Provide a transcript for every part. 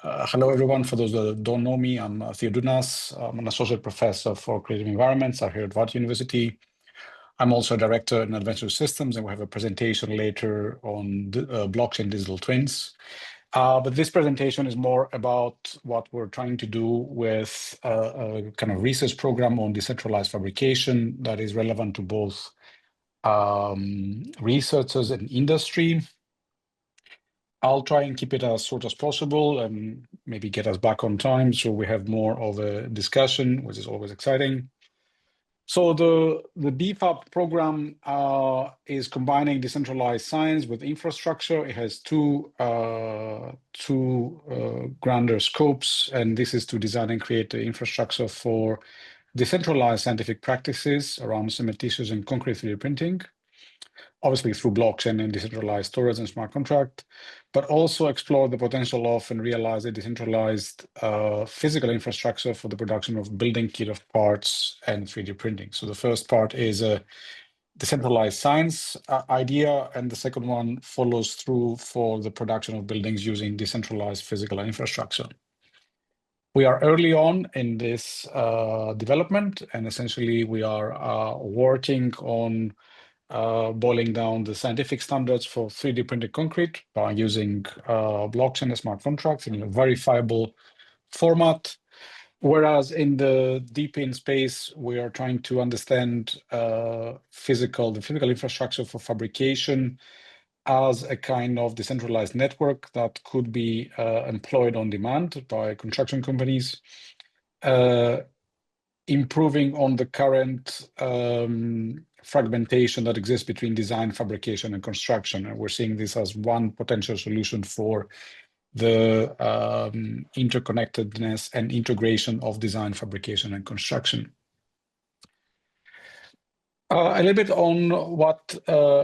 Hello, everyone. For those that don't know me, I'm Theo Dounas. I'm an associate professor for creative environments here at Varsity University. I'm also a director in adventure systems, and we have a presentation later on blockchain digital twins. But this presentation is more about what we're trying to do with a kind of research program on decentralized fabrication that is relevant to both researchers and industry. I'll try and keep it as short as possible and maybe get us back on time so we have more of a discussion, which is always exciting. So the BFAP program is combining decentralized science with infrastructure. It has two grander scopes, and this is to design and create the infrastructure for decentralized scientific practices around cementitious and concrete 3D printing, obviously through blockchain and decentralized storage and smart contract, but also explore the potential of and realize a decentralized physical infrastructure for the production of building kit of parts and 3D printing. So the first part is a decentralized science idea, and the second one follows through for the production of buildings using decentralized physical infrastructure. We are early on in this development, and essentially we are working on boiling down the scientific standards for 3D printed concrete by using blockchain and smart contracts in a verifiable format. Whereas in the deep in space, we are trying to understand the physical infrastructure for fabrication as a kind of decentralized network that could be employed on demand by construction companies, improving on the current fragmentation that exists between design, fabrication, and construction. And we're seeing this as one potential solution for the interconnectedness and integration of design, fabrication, and construction. A little bit on what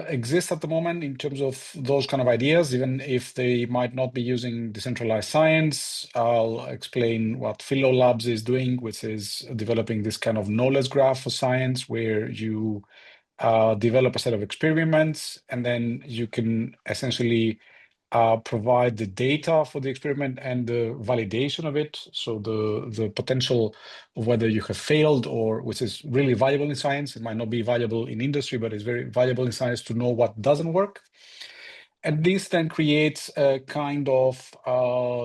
exists at the moment in terms of those kind of ideas, even if they might not be using decentralized science. I'll explain what Philo Labs is doing, which is developing this kind of knowledge graph for science, where you develop a set of experiments, and then you can essentially provide the data for the experiment and the validation of it. So the potential of whether you have failed, or which is really valuable in science. It might not be valuable in industry, but it's very valuable in science to know what doesn't work. And this then creates a kind of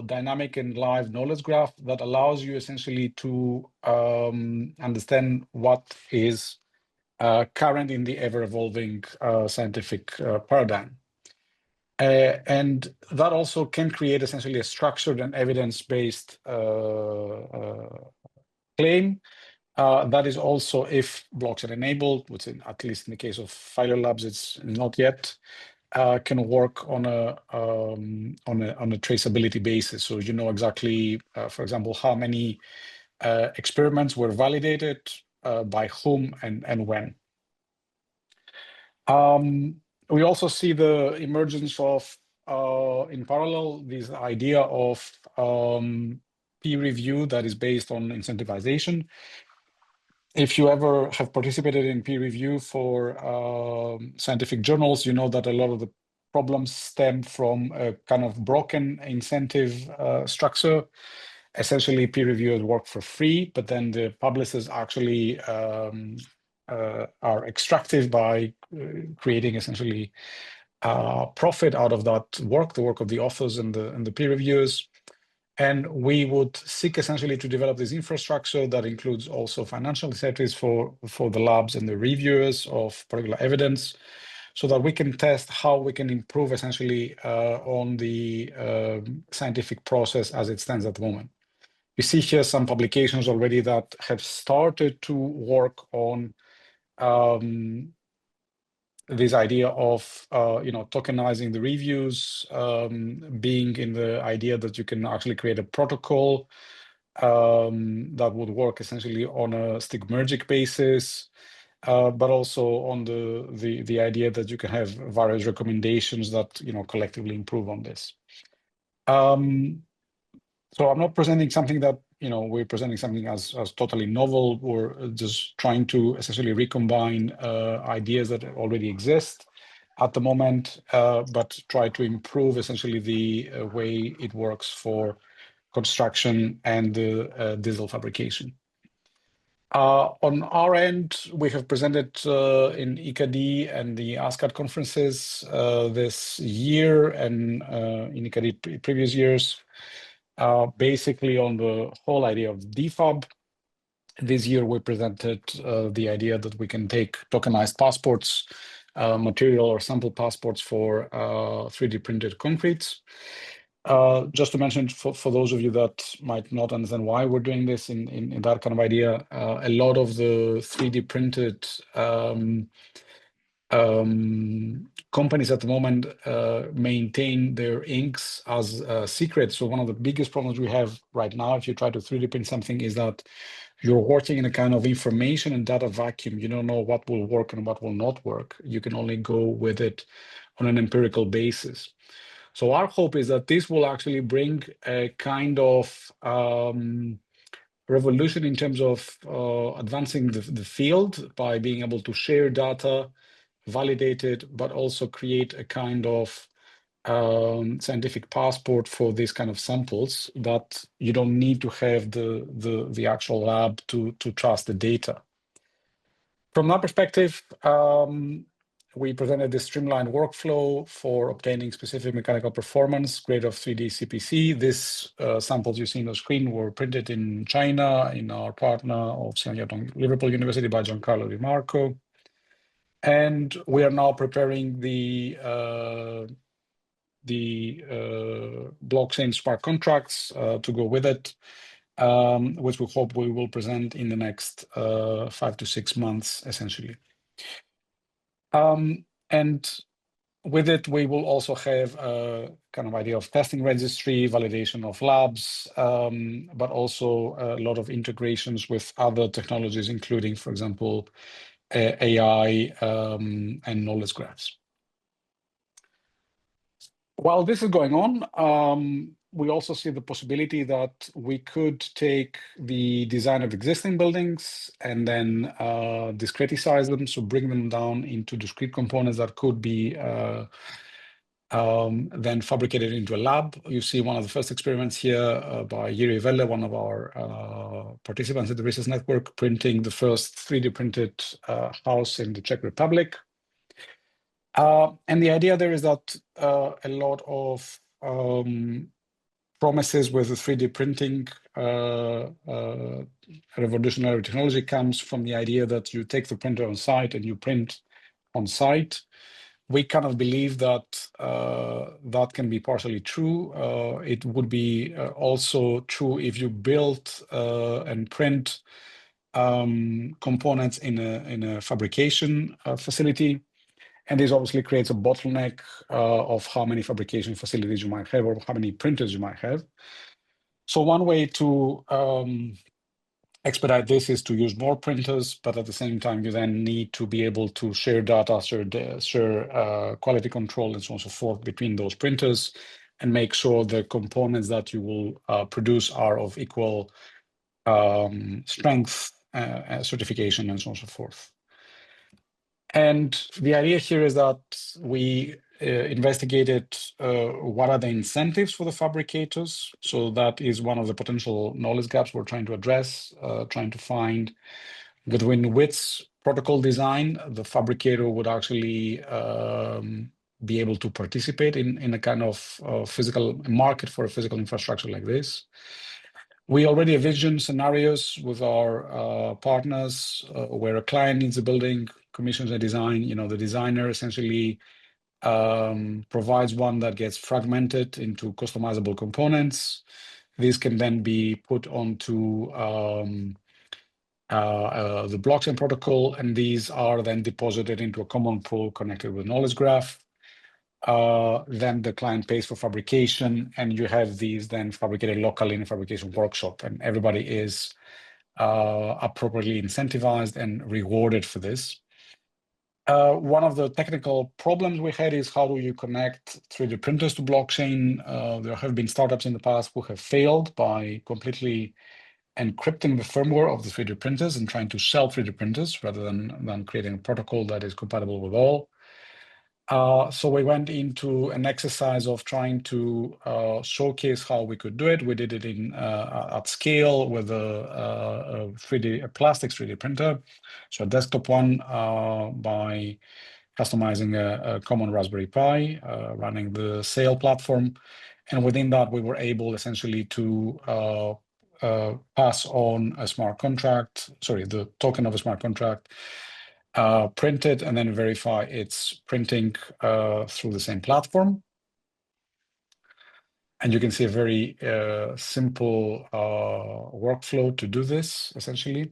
dynamic and live knowledge graph that allows you essentially to understand what is current in the ever-evolving scientific paradigm. And that also can create essentially a structured and evidence-based claim that is also, if blockchain enabled, which at least in the case of Philo Labs, it's not yet, can work on a traceability basis. So you know exactly, for example, how many experiments were validated, by whom, and when. We also see the emergence of, in parallel, this idea of peer review that is based on incentivization. If you ever have participated in peer review for scientific journals, you know that a lot of the problems stem from a kind of broken incentive structure. Essentially, peer reviewers work for free, but then the publishers actually are extractive by creating essentially profit out of that work, the work of the authors and the peer reviewers. And we would seek essentially to develop this infrastructure that includes also financial incentives for the labs and the reviewers of particular evidence, so that we can test how we can improve essentially on the scientific process as it stands at the moment. We see here some publications already that have started to work on this idea of tokenizing the reviews, being in the idea that you can actually create a protocol that would work essentially on a stigmergic basis, but also on the idea that you can have various recommendations that collectively improve on this. So I'm not presenting something that we're presenting something as totally novel. We're just trying to essentially recombine ideas that already exist at the moment, but try to improve essentially the way it works for construction, and digital fabrication. On our end, we have presented in ICAD and the ASCAD conferences this year and in ICAD previous years, basically on the whole idea of DFAB. This year, we presented the idea that we can take tokenized passports, material or sample passports for 3D printed concretes. Just to mention, for those of you that might not understand why we're doing this in that kind of idea, a lot of the 3D printed companies at the moment maintain their inks as secret. So one of the biggest problems we have right now, if you try to 3D print something, is that you're working in a kind of information and data vacuum. You don't know what will work and what will not work. You can only go with it on an empirical basis. So our hope is that this will actually bring a kind of revolution in terms of advancing the field by being able to share data, validate it, but also create a kind of scientific passport for these kind of samples that you don't need to have the actual lab to trust the data. From that perspective, we presented this streamlined workflow for obtaining specific mechanical performance grade of 3D CPC. These samples you see on the screen were printed in China in our partner of Liverpool University by Giancarlo Di Marco. And we are now preparing the blockchain smart contracts to go with it, which we hope we will present in the next 5 to 6 months, essentially. And with it, we will also have a kind of idea of testing registry, validation of labs, but also a lot of integrations with other technologies, including, for example, AI and knowledge graphs. While this is going on, we also see the possibility that we could take the design of existing buildings and then discretize them, so bring them down into discrete components that could be then fabricated into a lab. You see one of the first experiments here by Yuri Velle, one of our participants at the Research Network, printing the first 3D printed house in the Czech Republic. And the idea there is that a lot of promises with the 3D printing revolutionary technology comes from the idea that you take the printer on site and you print on site. We kind of believe that that can be partially true. It would be also true if you build and print components in a fabrication facility. And this obviously creates a bottleneck of how many fabrication facilities you might have or how many printers you might have. So one way to expedite this is to use more printers, but at the same time, you then need to be able to share data, share quality control, and so on and so forth between those printers, and make sure the components that you will produce are of equal strength, certification, and so on and so forth. And the idea here is that we investigated what are the incentives for the fabricators. So that is one of the potential knowledge gaps we're trying to address, trying to find within which protocol design the fabricator would actually be able to participate in a kind of physical market for a physical infrastructure like this. We already envision scenarios with our partners where a client needs a building, commissions a design. The designer essentially provides one that gets fragmented into customizable components. These can then be put onto the blockchain protocol, and these are then deposited into a common pool connected with knowledge graph. Then the client pays for fabrication, and you have these then fabricated locally in a fabrication workshop, and everybody is appropriately incentivized and rewarded for this. One of the technical problems we had is how do you connect 3D printers to blockchain? There have been startups in the past who have failed by completely encrypting the firmware of the 3D printers and trying to sell 3D printers rather than creating a protocol that is compatible with all. So we went into an exercise of trying to showcase how we could do it. We did it at scale with a plastic 3D printer, so a desktop one, by customizing a common Raspberry Pi, running the Sail platform, and within that we were able essentially to pass on a smart contract, the token of a smart contract, print it, and then verify its printing through the same platform. And you can see a very simple workflow to do this, essentially.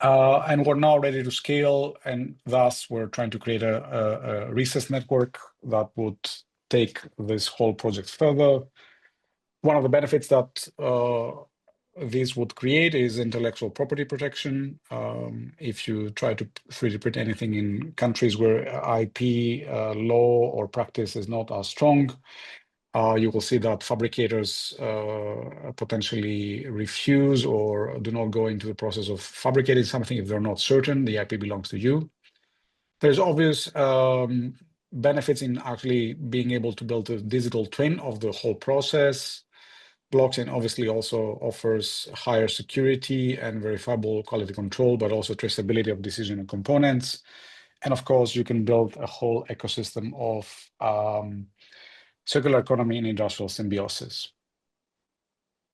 And we're now ready to scale, and thus we're trying to create a research network that would take this whole project further. One of the benefits that this would create is intellectual property protection. If you try to 3D print anything in countries where IP law or practice is not as strong, you will see that fabricators potentially refuse or do not go into the process of fabricating something if they're not certain the IP belongs to you. There's obvious benefits in actually being able to build a digital twin of the whole process. Blockchain obviously also offers higher security and verifiable quality control, but also traceability of decision and components. And of course, you can build a whole ecosystem of circular economy and industrial symbiosis.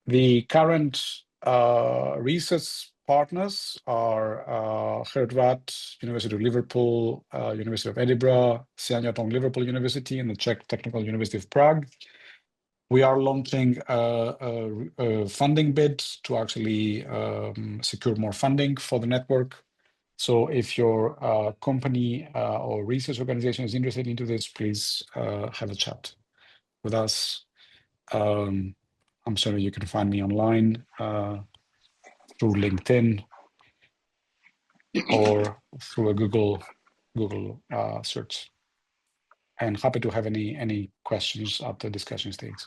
The current research partners are Hertwat, University of Liverpool, University of Edinburgh, Sianyatong Liverpool University, and the Czech Technical University of Prague. We are launching a funding bid to actually secure more funding for the network. So if your company or research organization is interested into this, please have a chat with us. I'm sorry, you can find me online through LinkedIn or through a Google search. And happy to have any questions at the discussion stage.